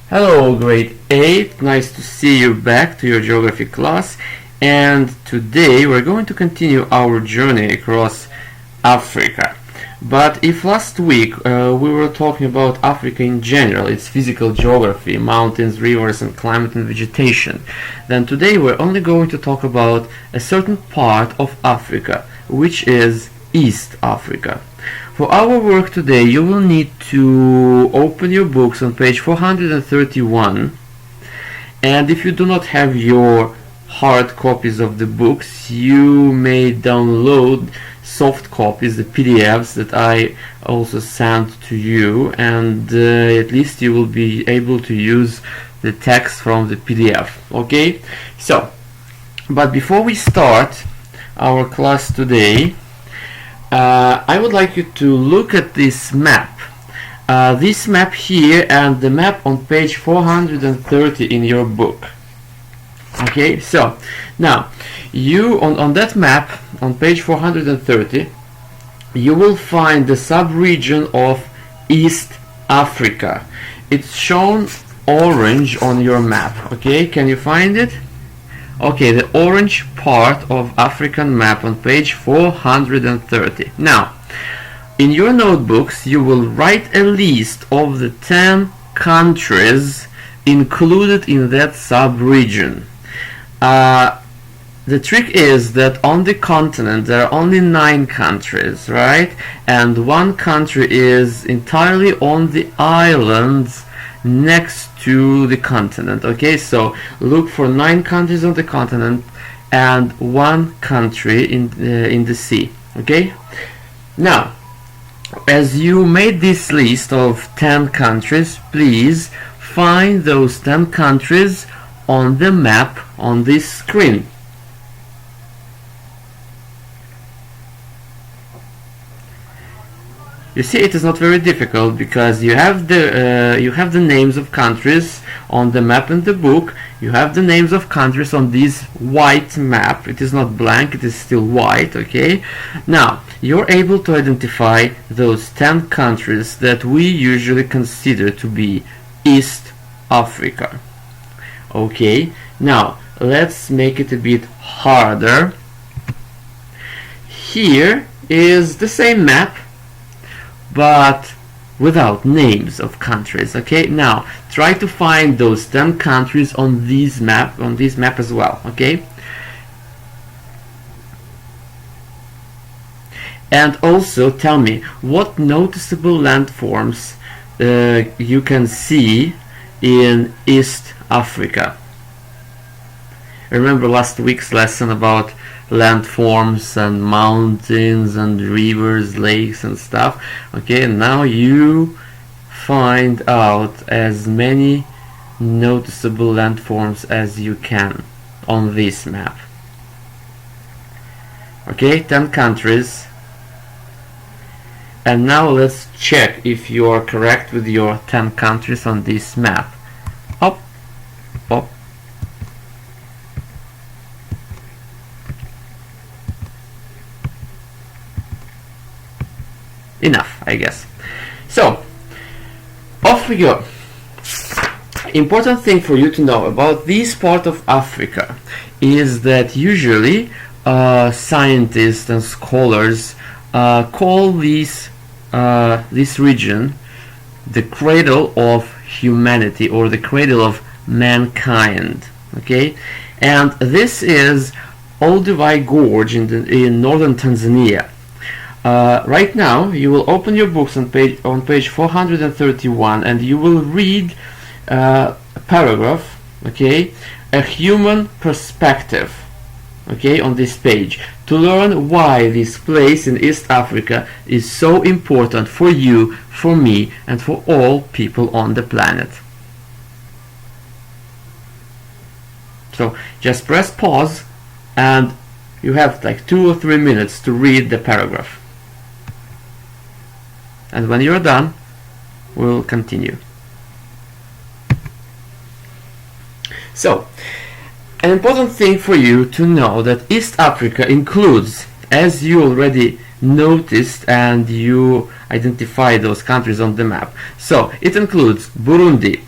Hello, grade 8. Nice to see you back to your geography class. And today we're going to continue our journey across Africa. But if last week we were talking about Africa in general, its physical geography, mountains, rivers, and climate and vegetation, then today we're only going to talk about a certain part of Africa, which is East Africa. For our work today, you will need to open your books on page 431, and if you do not have your hard copies of the books, you may download soft copies, the PDFs that I also sent to you, and at least you will be able to use the text from the PDF. Okay, so but before we start our class today, I would like you to look at this map. This map here and the map on page 430 in your book. Okay, so now you on that map on page 430 you will find the sub-region of East Africa. It's shown orange on your map. Okay, can you find it? Okay, the orange part of African map on page 430. Now, in your notebooks, you will write a list of the 10 countries included in that sub-region. The trick is that on the continent there are only 9 countries, right? And one country is entirely on the islands next to the continent. Okay, so look for 9 countries on the continent and 1 country in the sea. Okay, now as you made this list of 10 countries, please find those 10 countries on the map on this screen. You see, it is not very difficult because you have the names of countries on the map in the book. You have the names of countries on this white map. It is not blank, it is still white. Okay, now you're able to identify those 10 countries that we usually consider to be East Africa. Okay, now let's make it a bit harder. Here is the same map, but without names of countries. Okay, now try to find those 10 countries on this map as well. Okay, and also tell me what noticeable landforms you can see in East Africa. Remember last week's lesson about landforms and mountains and rivers, lakes and stuff. Okay, and now you find out as many noticeable landforms as you can on this map. Okay, 10 countries. And now let's check if you are correct with your 10 countries on this map. Up, up. Enough, I guess. So, off we go. Important thing for you to know about this part of Africa is that usually scientists and scholars call this region the cradle of humanity, or the cradle of mankind. Okay, and this is Olduvai Gorge in northern Tanzania. Right now you will open your books on page 431 and you will read a paragraph, okay, a human perspective, okay, on this page, to learn why this place in East Africa is so important for you, for me, and for all people on the planet. So just press pause and you have like 2 or 3 minutes to read the paragraph. And when you're done, we'll continue. So, an important thing for you to know that East Africa includes, as you already noticed and you identify those countries on the map. So, it includes Burundi,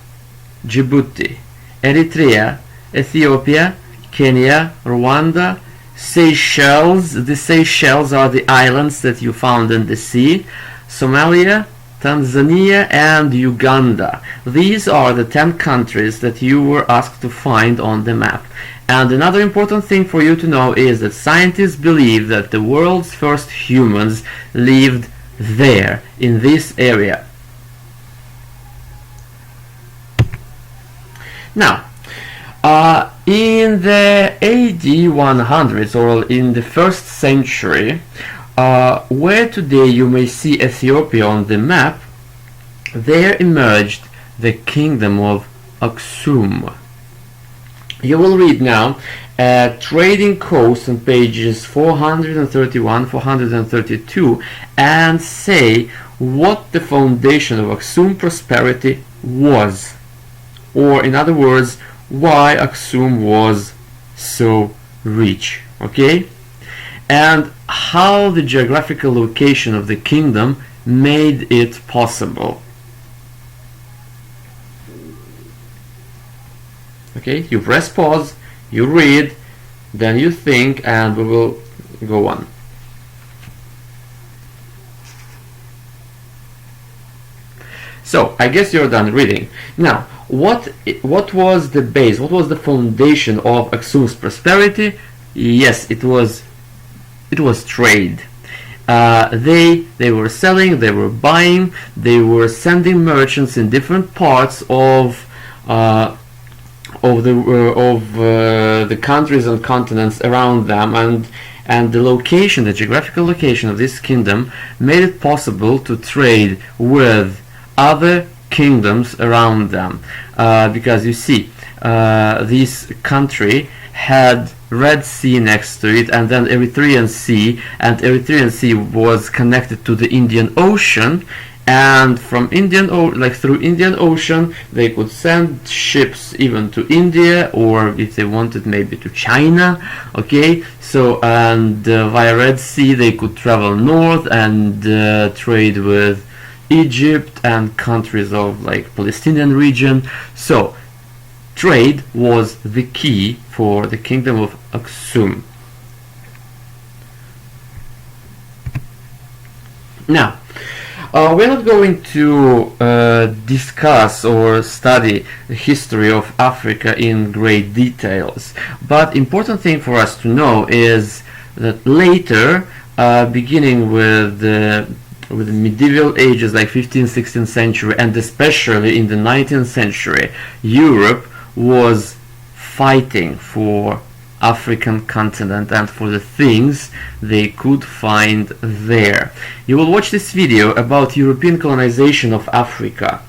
Djibouti, Eritrea, Ethiopia, Kenya, Rwanda, Seychelles. The Seychelles are the islands that you found in the sea, Somalia, Tanzania, and Uganda. These are the 10 countries that you were asked to find on the map. And another important thing for you to know is that scientists believe that the world's first humans lived there, in this area. Now, in the AD 100s, or in the 1st century, where today you may see Ethiopia on the map, there emerged the kingdom of Aksum. You will read now Trading Coast on pages 431, 432, and say what the foundation of Aksum prosperity was. Or in other words, why Aksum was so rich. Okay? And how the geographical location of the kingdom made it possible. Okay, you press pause, you read, then you think, and we will go on. So, I guess you're done reading. Now, what was the base, what was the foundation of Aksum's prosperity? Yes, it was trade. They were selling, they were buying, they were sending merchants in different parts of the countries and continents around them, and the location, the geographical location of this kingdom made it possible to trade with other kingdoms around them, because you see, this country had Red Sea next to it, and then Eritrean Sea, and Eritrean Sea was connected to the Indian Ocean, and from through Indian Ocean they could send ships even to India, or if they wanted maybe to China. Okay, so and via Red Sea they could travel north and trade with Egypt and countries of like Palestinian region. So trade was the key for the kingdom of Aksum. Now, we're not going to discuss or study the history of Africa in great details, but important thing for us to know is that later, beginning with the medieval ages like 15th, 16th century, and especially in the 19th century, Europe was fighting for African continent and for the things they could find there. You will watch this video about European colonization of Africa.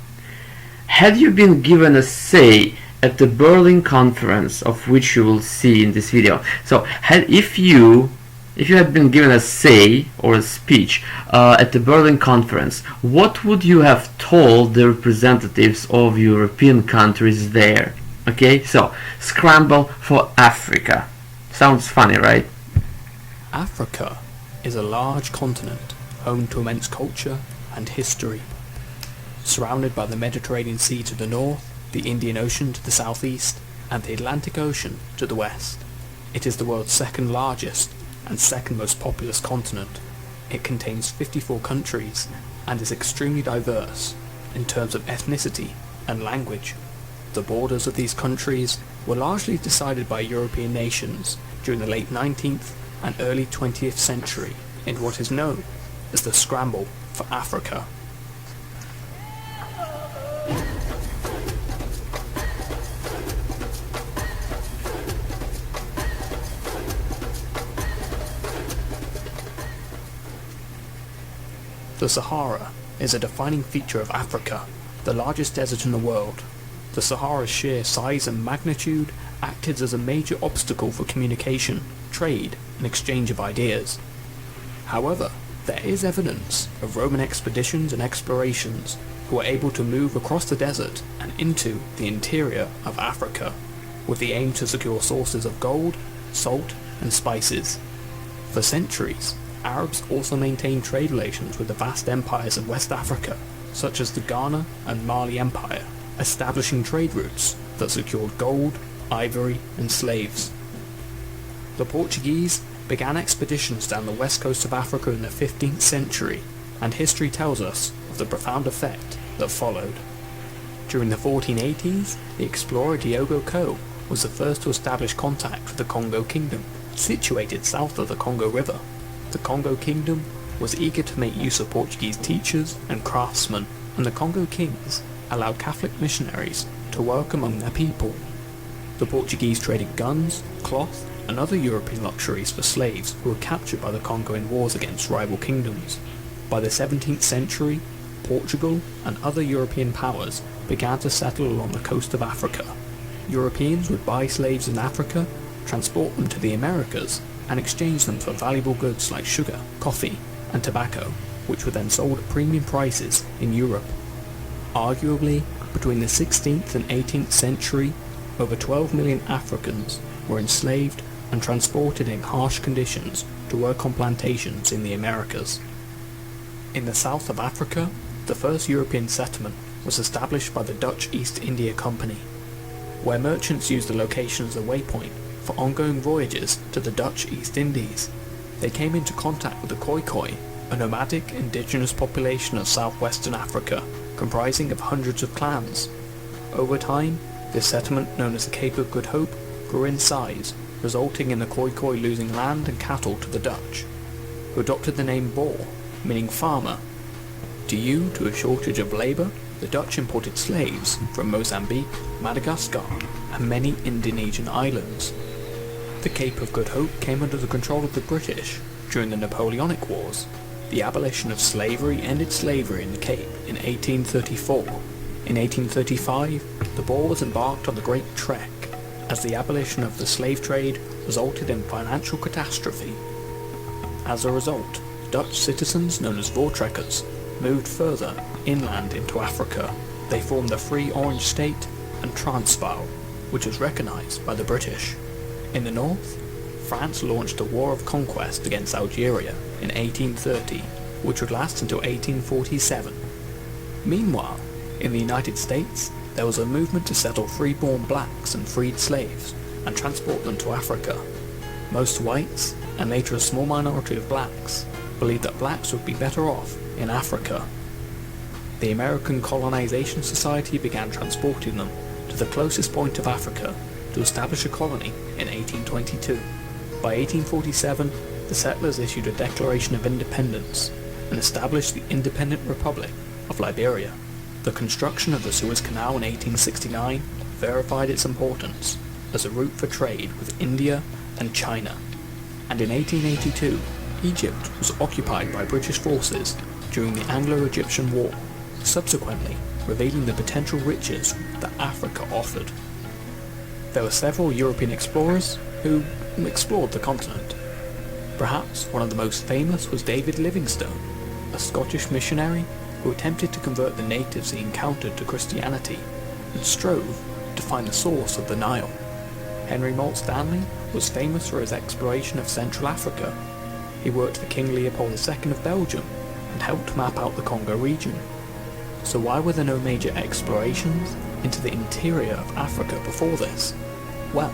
Had you been given a say at the Berlin Conference, of which you will see in this video, so if you had been given a say or a speech at the Berlin Conference, what would you have told the representatives of European countries there? Okay, so scramble for Africa. Sounds funny, right? Africa is a large continent home to immense culture and history. Surrounded by the Mediterranean Sea to the north, the Indian Ocean to the southeast, and the Atlantic Ocean to the west. It is the world's second largest and second most populous continent. It contains 54 countries and is extremely diverse in terms of ethnicity and language. The borders of these countries were largely decided by European nations during the late 19th and early 20th century in what is known as the Scramble for Africa. The Sahara is a defining feature of Africa, the largest desert in the world. The Sahara's sheer size and magnitude acted as a major obstacle for communication, trade, and exchange of ideas. However, there is evidence of Roman expeditions and explorations who were able to move across the desert and into the interior of Africa, with the aim to secure sources of gold, salt, and spices. For centuries, Arabs also maintained trade relations with the vast empires of West Africa, such as the Ghana and Mali Empire, establishing trade routes that secured gold, ivory, and slaves. The Portuguese began expeditions down the west coast of Africa in the 15th century, and history tells us of the profound effect that followed. During the 1480s, the explorer Diogo Coe was the first to establish contact with the Congo Kingdom, situated south of the Congo River. The Congo Kingdom was eager to make use of Portuguese teachers and craftsmen, and the Congo kings allowed Catholic missionaries to work among their people. The Portuguese traded guns, cloth, and other European luxuries for slaves who were captured by the Congo in wars against rival kingdoms. By the 17th century, Portugal and other European powers began to settle along the coast of Africa. Europeans would buy slaves in Africa, transport them to the Americas, and exchange them for valuable goods like sugar, coffee, and tobacco, which were then sold at premium prices in Europe. Arguably, between the 16th and 18th century, over 12 million Africans were enslaved and transported in harsh conditions to work on plantations in the Americas. In the south of Africa, the first European settlement was established by the Dutch East India Company, where merchants used the location as a waypoint for ongoing voyages to the Dutch East Indies. They came into contact with the Khoikhoi, a nomadic indigenous population of southwestern Africa, comprising of hundreds of clans. Over time, this settlement, known as the Cape of Good Hope, grew in size, resulting in the Khoikhoi losing land and cattle to the Dutch, who adopted the name Boer, meaning farmer. Due to a shortage of labour, the Dutch imported slaves from Mozambique, Madagascar, and many Indonesian islands. The Cape of Good Hope came under the control of the British during the Napoleonic Wars. The abolition of slavery ended slavery in the Cape in 1834. In 1835, the Boers embarked on the Great Trek, as the abolition of the slave trade resulted in financial catastrophe. As a result, Dutch citizens known as Voortrekkers moved further inland into Africa. They formed the Free Orange State and Transvaal, which was recognised by the British. In the north, France launched a war of conquest against Algeria in 1830, which would last until 1847. Meanwhile, in the United States, there was a movement to settle freeborn blacks and freed slaves and transport them to Africa. Most whites, and later a small minority of blacks, believed that blacks would be better off in Africa. The American Colonization Society began transporting them to the closest point of Africa to establish a colony in 1822. By 1847, the settlers issued a Declaration of Independence and established the Independent Republic of Liberia. The construction of the Suez Canal in 1869 verified its importance as a route for trade with India and China. And in 1882, Egypt was occupied by British forces during the Anglo-Egyptian War, subsequently revealing the potential riches that Africa offered. There were several European explorers who explored the continent. Perhaps one of the most famous was David Livingstone, a Scottish missionary who attempted to convert the natives he encountered to Christianity and strove to find the source of the Nile. Henry Moult Stanley was famous for his exploration of Central Africa. He worked for King Leopold II of Belgium and helped map out the Congo region. So why were there no major explorations into the interior of Africa before this? Well,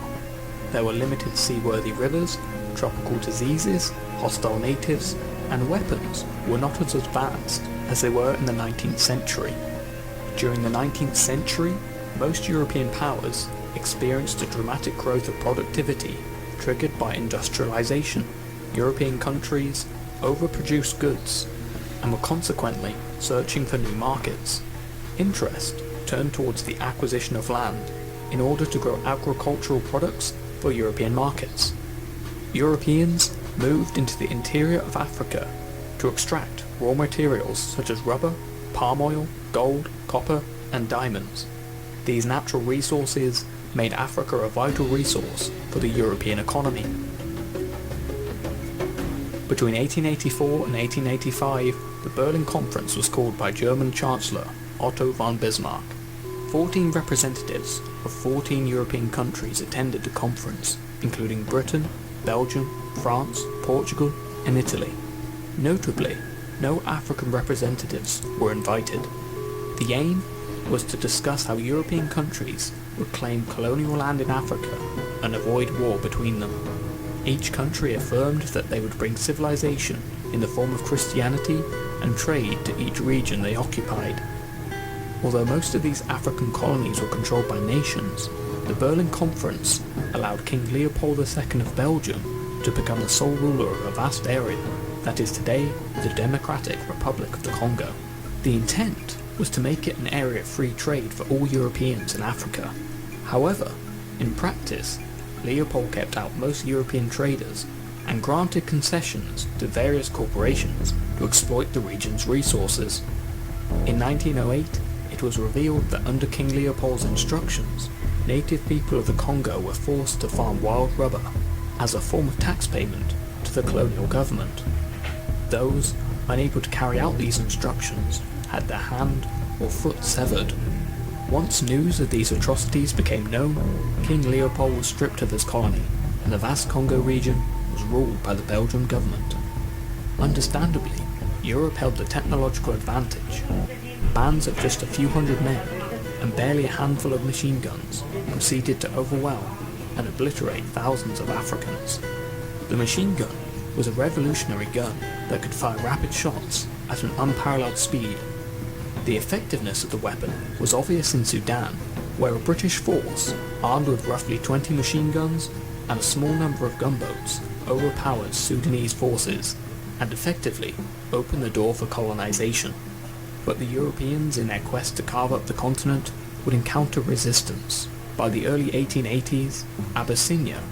there were limited seaworthy rivers, tropical diseases, hostile natives, and weapons were not as advanced as they were in the 19th century. During the 19th century, most European powers experienced a dramatic growth of productivity triggered by industrialization. European countries overproduced goods and were consequently searching for new markets. Interest turned towards the acquisition of land in order to grow agricultural products for European markets. Europeans moved into the interior of Africa to extract raw materials such as rubber, palm oil, gold, copper, and diamonds. These natural resources made Africa a vital resource for the European economy. Between 1884 and 1885, the Berlin Conference was called by German Chancellor Otto von Bismarck. 14 representatives of 14 European countries attended the conference, including Britain, Belgium, France, Portugal, and Italy. Notably, no African representatives were invited. The aim was to discuss how European countries would claim colonial land in Africa and avoid war between them. Each country affirmed that they would bring civilization in the form of Christianity and trade to each region they occupied. Although most of these African colonies were controlled by nations, the Berlin Conference allowed King Leopold II of Belgium to become the sole ruler of a vast area that is today the Democratic Republic of the Congo. The intent was to make it an area of free trade for all Europeans in Africa. However, in practice, Leopold kept out most European traders and granted concessions to various corporations to exploit the region's resources. In 1908, it was revealed that under King Leopold's instructions, native people of the Congo were forced to farm wild rubber as a form of tax payment to the colonial government. Those unable to carry out these instructions had their hand or foot severed. Once news of these atrocities became known, King Leopold was stripped of his colony, and the vast Congo region was ruled by the Belgian government. Understandably, Europe held the technological advantage. Bands of just a few hundred men, and barely a handful of machine guns, proceeded to overwhelm and obliterate thousands of Africans. The machine gun was a revolutionary gun that could fire rapid shots at an unparalleled speed. The effectiveness of the weapon was obvious in Sudan, where a British force, armed with roughly 20 machine guns and a small number of gunboats, overpowered Sudanese forces and effectively opened the door for colonization. But the Europeans, in their quest to carve up the continent, would encounter resistance. By the early 1880s, Abyssinia,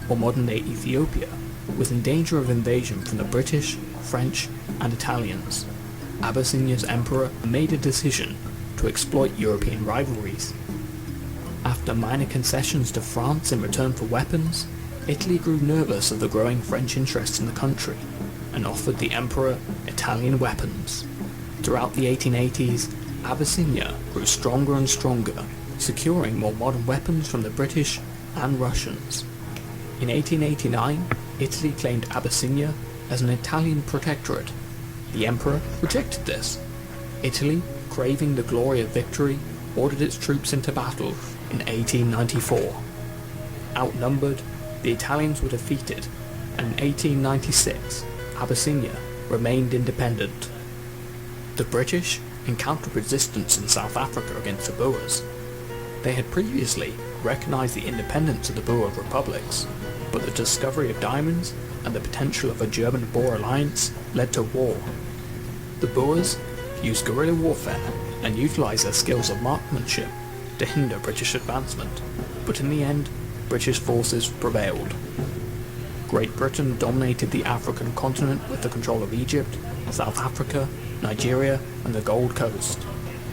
or modern-day Ethiopia, was in danger of invasion from the British, French, and Italians. Abyssinia's emperor made a decision to exploit European rivalries. After minor concessions to France in return for weapons, Italy grew nervous of the growing French interest in the country and offered the emperor Italian weapons. Throughout the 1880s, Abyssinia grew stronger and stronger, securing more modern weapons from the British and Russians. In 1889, Italy claimed Abyssinia as an Italian protectorate. The emperor rejected this. Italy, craving the glory of victory, ordered its troops into battle in 1894. Outnumbered, the Italians were defeated, and in 1896, Abyssinia remained independent. The British encountered resistance in South Africa against the Boers. They had previously recognized the independence of the Boer republics, but the discovery of diamonds and the potential of a German-Boer alliance led to war. The Boers used guerrilla warfare and utilized their skills of marksmanship to hinder British advancement, but in the end, British forces prevailed. Great Britain dominated the African continent with the control of Egypt, South Africa, Nigeria, and the Gold Coast.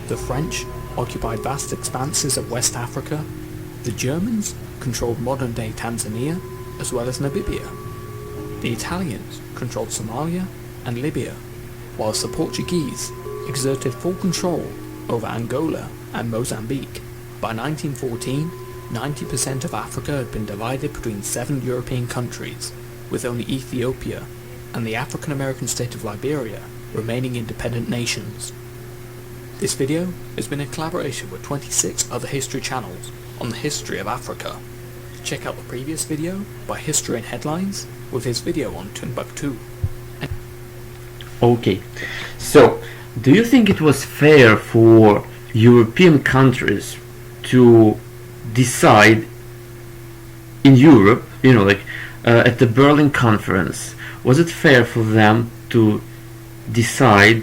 The French occupied vast expanses of West Africa. The Germans controlled modern-day Tanzania, as well as Namibia. The Italians controlled Somalia and Libya, whilst the Portuguese exerted full control over Angola and Mozambique. By 1914, 90% of Africa had been divided between 7 European countries, with only Ethiopia and the African-American state of Liberia remaining independent nations. This video has been in collaboration with 26 other history channels on the history of Africa. Check out the previous video by History and Headlines with his video on Timbuktu. Okay, so do you think it was fair for European countries to decide in Europe, at the Berlin Conference, was it fair for them to decide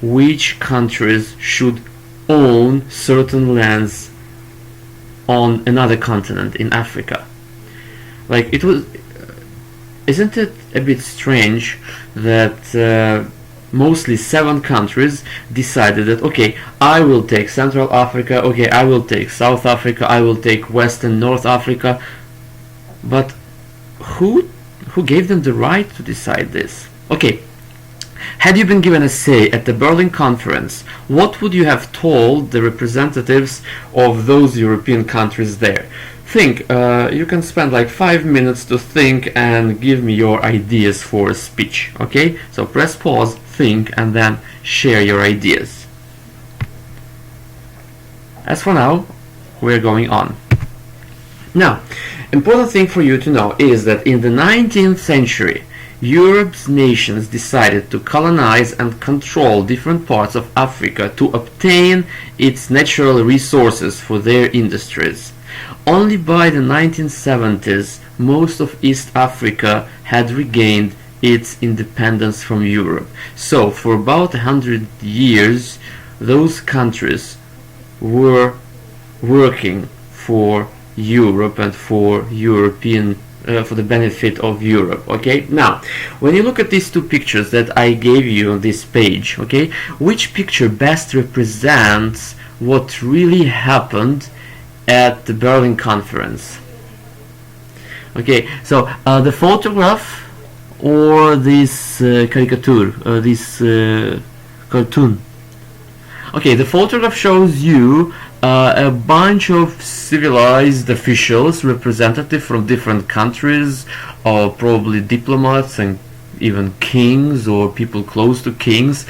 which countries should own certain lands on another continent in Africa? Isn't it a bit strange that mostly 7 countries decided that, okay, I will take Central Africa, okay, I will take South Africa, I will take West and North Africa, but who gave them the right to decide this? Okay, had you been given a say at the Berlin Conference, what would you have told the representatives of those European countries there? Think, you can spend like 5 minutes to think and give me your ideas for a speech, okay? So press pause, think, and then share your ideas. As for now, we're going on. Now, important thing for you to know is that in the 19th century, Europe's nations decided to colonize and control different parts of Africa to obtain its natural resources for their industries. Only by the 1970s, most of East Africa had regained its independence from Europe. So, for about 100 years, those countries were working for Europe and for for the benefit of Europe. Okay, now when you look at these two pictures that I gave you on this page, okay, which picture best represents what really happened at the Berlin Conference? Okay, so the photograph or this caricature, this cartoon. Okay, the photograph shows you a bunch of civilized officials, representatives from different countries, or probably diplomats and even kings or people close to kings.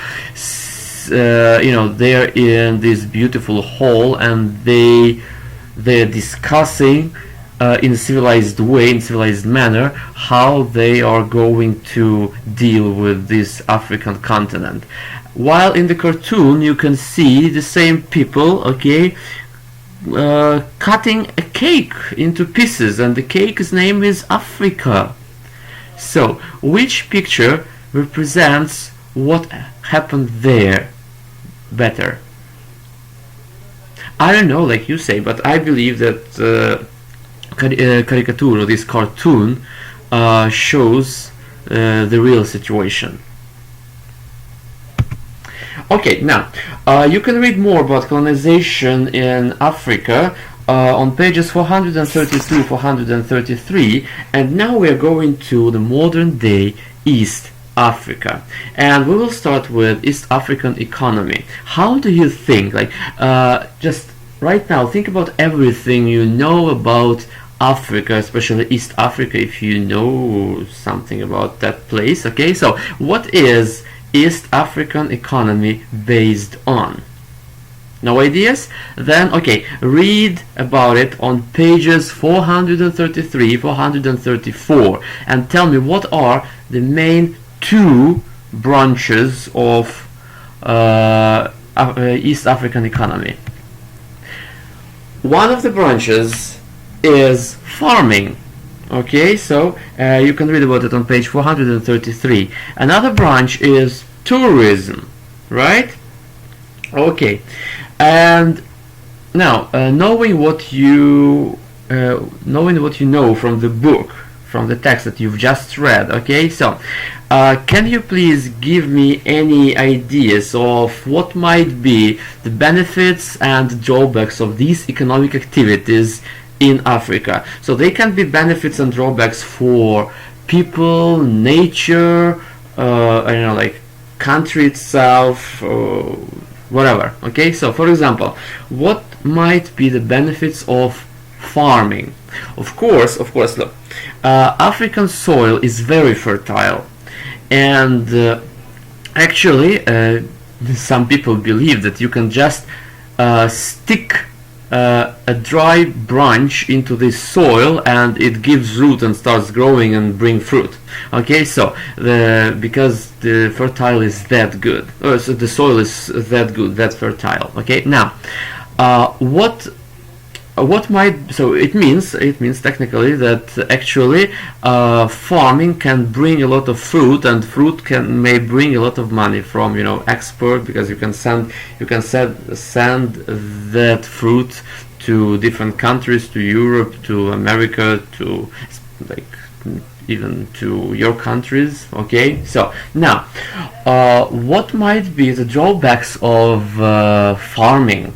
They're in this beautiful hall and they're discussing in a civilized way, in civilized manner, how they are going to deal with this African continent. While in the cartoon you can see the same people, okay, cutting a cake into pieces, and the cake's name is Africa. So, which picture represents what happened there better? I don't know, like you say, but I believe that caricature, or this cartoon, shows the real situation. Okay, now you can read more about colonization in Africa on pages 432, 433, and now we are going to the modern day East Africa, and we will start with East African economy. How do you think, like just right now, think about everything you know about Africa, especially East Africa, if you know something about that place. Okay, so what is East African economy based on? No ideas? Then okay, read about it on pages 433, 434, and tell me what are the main two branches of East African economy. One of the branches is farming. Okay, so you can read about it on page 433. Another branch is tourism, right? Okay, and now knowing what you know from the book, from the text that you've just read, okay, so can you please give me any ideas of what might be the benefits and drawbacks of these economic activities in Africa? So they can be benefits and drawbacks for people, nature, I don't know, like country itself, or whatever. Okay, so for example, what might be the benefits of farming? Of course, look, African soil is very fertile, and actually some people believe that you can just stick a dry branch into this soil and it gives root and starts growing and bring fruit. Okay, so because the fertile is that good, so the soil is that good, that fertile. Okay, now what might, so it means technically that actually farming can bring a lot of fruit, and fruit may bring a lot of money from export, because you can send that fruit to different countries, to Europe, to America, to like even to your countries. Okay, so now what might be the drawbacks of farming?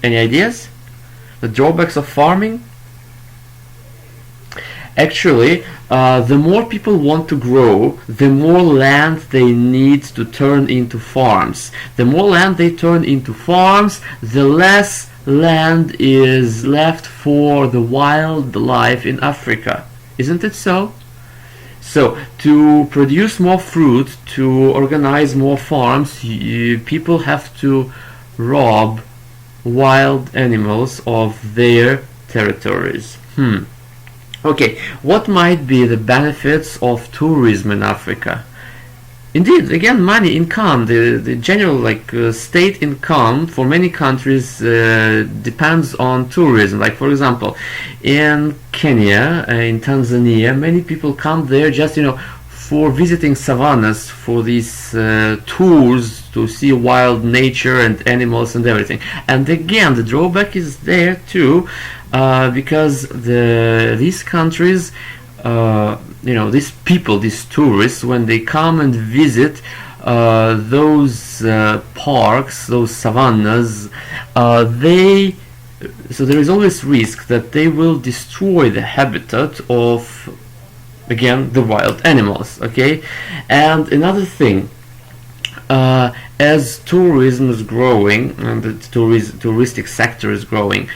Any ideas? The drawbacks of farming? Actually, the more people want to grow, the more land they need to turn into farms. The more land they turn into farms, the less land is left for the wildlife in Africa. Isn't it so? So, to produce more fruit, to organize more farms, people have to rob wild animals of their territories. Okay, what might be the benefits of tourism in Africa? Indeed, again, money, income, the general state income for many countries depends on tourism. Like, for example, in Kenya, in Tanzania, many people come there just for visiting savannas, for these tours to see wild nature and animals and everything. And again, the drawback is there too, because these countries, these people, these tourists, when they come and visit those parks, those savannas, so there is always risk that they will destroy the habitat of, again, the wild animals. Okay, and another thing, as tourism is growing and the touristic sector is growing,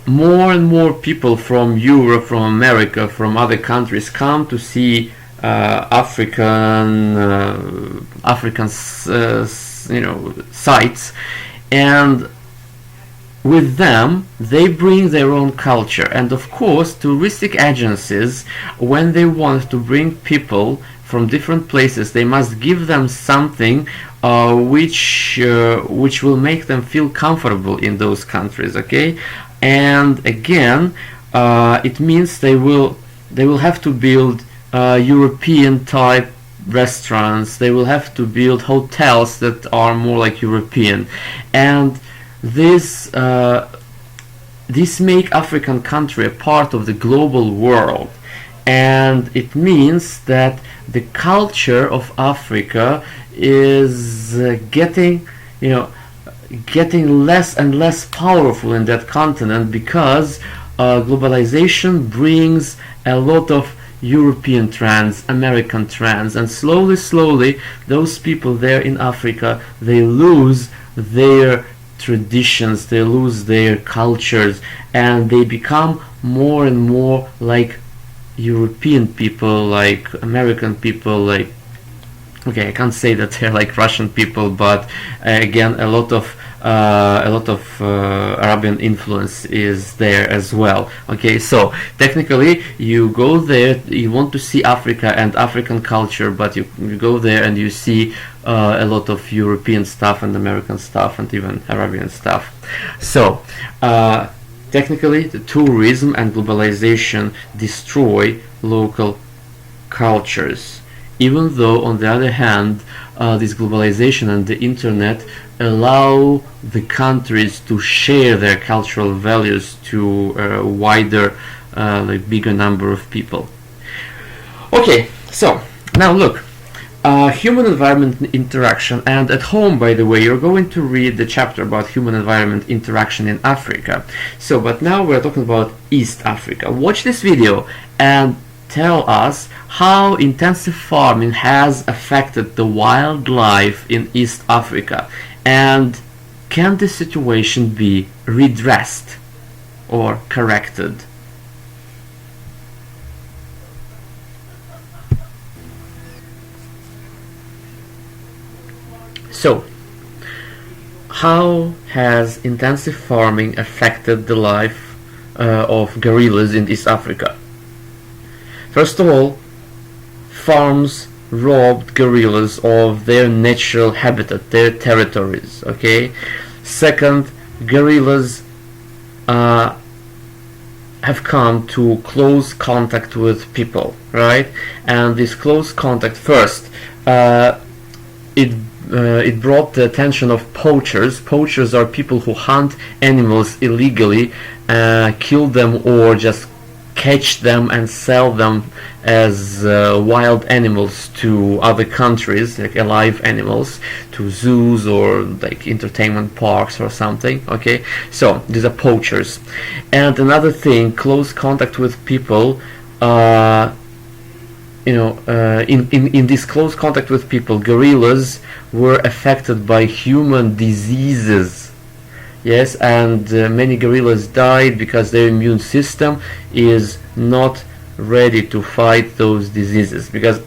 more and more people from Europe, from America, from other countries come to see African sites, and with them they bring their own culture. And of course, touristic agencies, when they want to bring people from different places, they must give them something which will make them feel comfortable in those countries. Okay, and again, it means they will have to build European type restaurants. They will have to build hotels that are more like European, and this make African country a part of the global world. And it means that the culture of Africa is getting less and less powerful in that continent, because globalization brings a lot of European trends, American trends, and slowly those people there in Africa, they lose their traditions, they lose their cultures, and they become more and more like European people, like American people, like, okay, I can't say that they're like Russian people, but again, a lot of Arabian influence is there as well. Okay, so technically you go there, you want to see Africa and African culture, but you go there and you see a lot of European stuff and American stuff and even Arabian stuff. So technically, the tourism and globalization destroy local cultures, even though on the other hand, this globalization and the internet allow the countries to share their cultural values to a wider, bigger number of people. Okay, so now look, human-environment interaction, and at home, by the way, you're going to read the chapter about human-environment interaction in Africa. So, but now we're talking about East Africa. Watch this video and tell us how intensive farming has affected the wildlife in East Africa, and can this situation be redressed or corrected? So, how has intensive farming affected the life of gorillas in East Africa? First of all, farms robbed gorillas of their natural habitat, their territories. Okay. Second, gorillas have come to close contact with people, right? And this close contact, first, it brought the attention of poachers. Poachers are people who hunt animals illegally, kill them, or just catch them and sell them as wild animals to other countries, like alive animals, to zoos or like entertainment parks or something. Okay, so these are poachers. And another thing, close contact with people. In this close contact with people, gorillas were affected by human diseases. Yes, and many gorillas died because their immune system is not ready to fight those diseases, because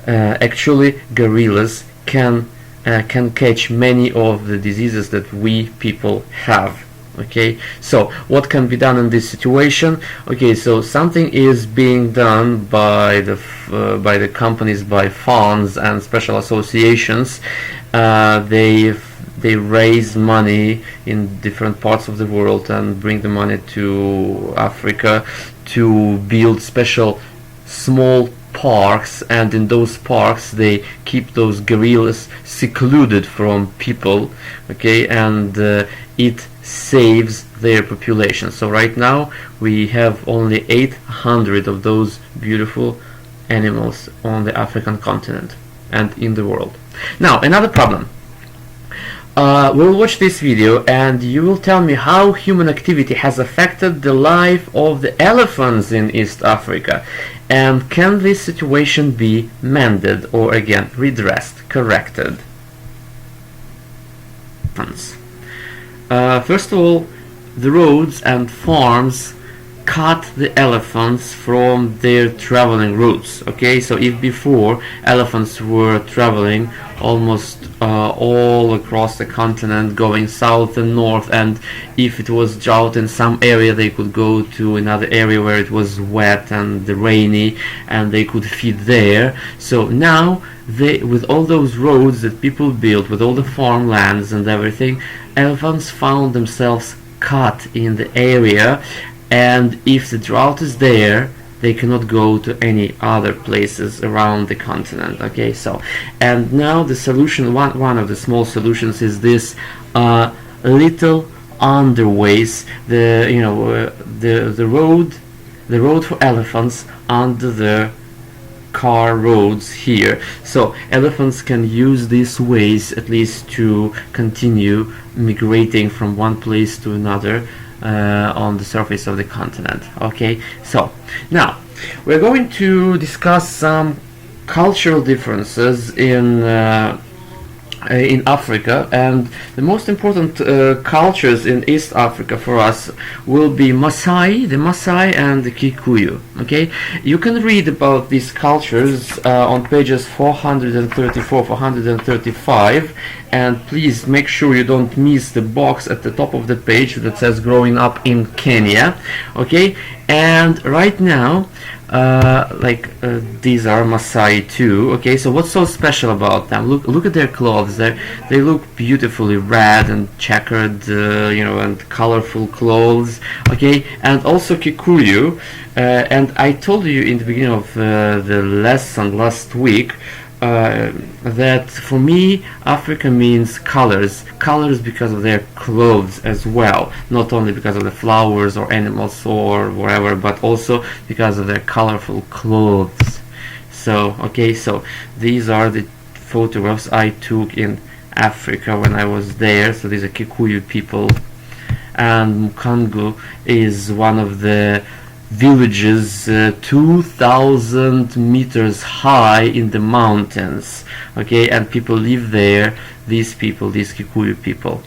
actually gorillas can can catch many of the diseases that we people have. Okay, so what can be done in this situation? Okay, so something is being done by the companies, by funds and special associations. They raise money in different parts of the world and bring the money to Africa to build special small parks, and in those parks they keep those gorillas secluded from people. Okay, and it saves their population. So right now we have only 800 of those beautiful animals on the African continent and in the world. Now another problem. We'll watch this video and you will tell me how human activity has affected the life of the elephants in East Africa, and can this situation be mended or again redressed, corrected? First of all, the roads and farms cut the elephants from their traveling routes. Okay, so if before elephants were traveling almost all across the continent, going south and north, and if it was drought in some area they could go to another area where it was wet and rainy and they could feed there. So now with all those roads that people built, with all the farmlands and everything, elephants found themselves cut in the area, and if the drought is there they cannot go to any other places around the continent. Okay, so and now the solution, one of the small solutions, is this little underways, the road for elephants under the car roads here. So elephants can use these ways at least to continue migrating from one place to another on the surface of the continent. Okay, so now we're going to discuss some cultural differences in Africa, and the most important cultures in East Africa for us will be the Maasai and the Kikuyu. Okay, you can read about these cultures on pages 434, 435, and please make sure you don't miss the box at the top of the page that says growing up in Kenya. Okay, and right now these are Maasai too. Okay, so what's so special about them? Look at their clothes. They look beautifully red and checkered, and colorful clothes. Okay, and also Kikuyu. And I told you in the beginning of the lesson last week that for me Africa means colors because of their clothes as well, not only because of the flowers or animals or whatever, but also because of their colorful clothes. So okay, so these are the photographs I took in Africa when I was there. So these are Kikuyu people, and Mukangu is one of the villages 2,000 meters high in the mountains. Okay, and people live there, these Kikuyu people.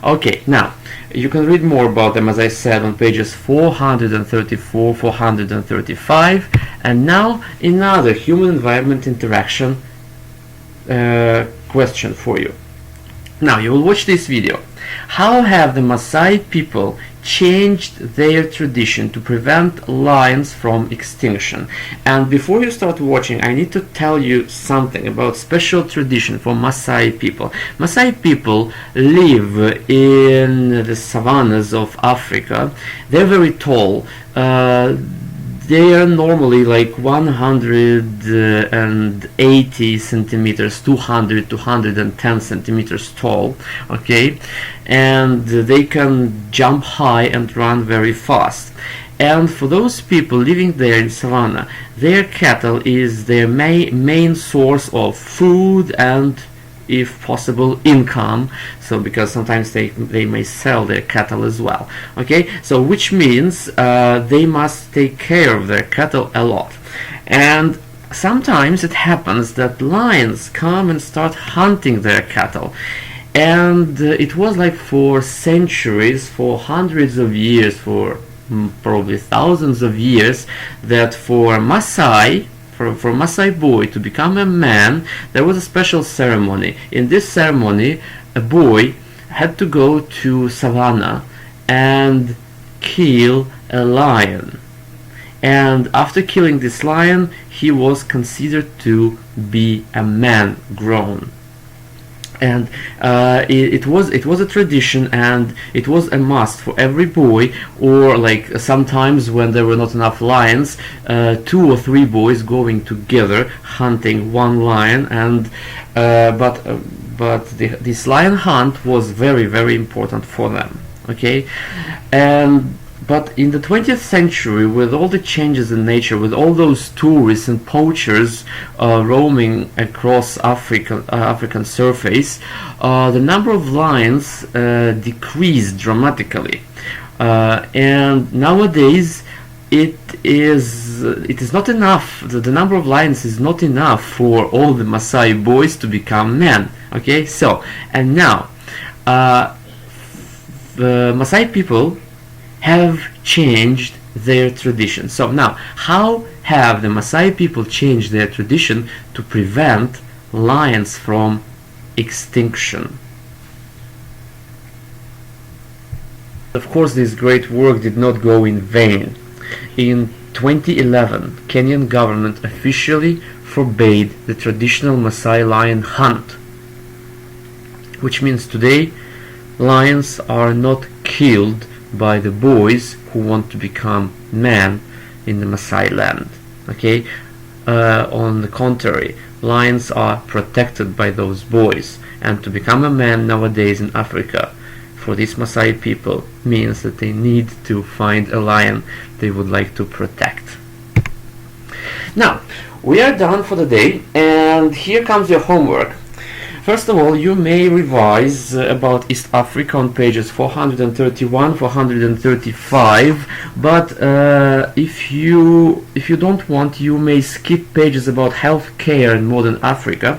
Okay, now you can read more about them, as I said, on pages 434, 435. And now another human environment interaction question for you. Now you will watch this video. How have the Maasai people changed their tradition to prevent lions from extinction? And before you start watching, I need to tell you something about special tradition for Maasai people. Maasai people live in the savannas of Africa. They're very tall. They are normally like 180 centimeters, 200, 210 centimeters tall. Okay, and they can jump high and run very fast. And for those people living there in savannah, their cattle is their main source of food and, if possible, income. So because sometimes they may sell their cattle as well. Okay, so which means they must take care of their cattle a lot. And sometimes it happens that lions come and start hunting their cattle. And it was like for centuries, for hundreds of years, for probably thousands of years, that for Maasai for Maasai boy to become a man, there was a special ceremony. In this ceremony, a boy had to go to savannah and kill a lion. And after killing this lion, he was considered to be a man grown. And it was a tradition, and it was a must for every boy, or like sometimes when there were not enough lions, 2 or 3 boys going together hunting one lion. And this lion hunt was very, very important for them. Okay, but in the 20th century, with all the changes in nature, with all those tourists and poachers roaming across African surface, the number of lions decreased dramatically. And nowadays, it is not enough. The number of lions is not enough for all the Maasai boys to become men. Okay, so and now the Maasai people have changed their tradition. So now, how have the Maasai people changed their tradition to prevent lions from extinction? Of course, this great work did not go in vain. In 2011, Kenyan government officially forbade the traditional Maasai lion hunt, which means today lions are not killed by the boys who want to become men in the Maasai land. Okay, on the contrary, lions are protected by those boys, and to become a man nowadays in Africa for these Maasai people means that they need to find a lion they would like to protect. Now, we are done for the day, and here comes your homework. First of all, you may revise about East Africa on pages 431, 435, but if you don't want, you may skip pages about healthcare in modern Africa,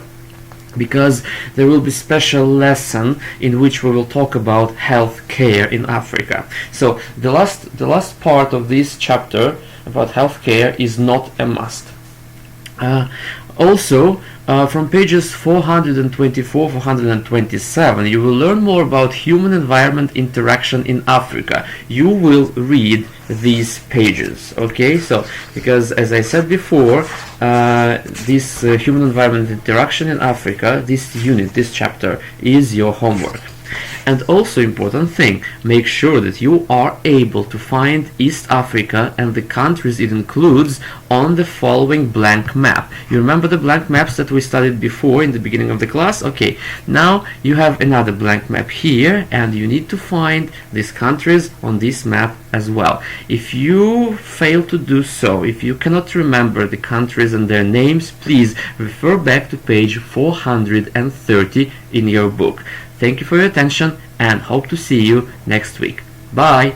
because there will be special lesson in which we will talk about healthcare in Africa. So the last part of this chapter about healthcare is not a must. Also, from pages 424, 427, you will learn more about human-environment interaction in Africa. You will read these pages, okay? So, because as I said before, this human-environment interaction in Africa, this unit, this chapter, is your homework. And also important thing, make sure that you are able to find East Africa and the countries it includes on the following blank map. You remember the blank maps that we studied before in the beginning of the class? Okay, now you have another blank map here, and you need to find these countries on this map as well. If you fail to do so, if you cannot remember the countries and their names, please refer back to page 430 in your book. Thank you for your attention, and hope to see you next week. Bye!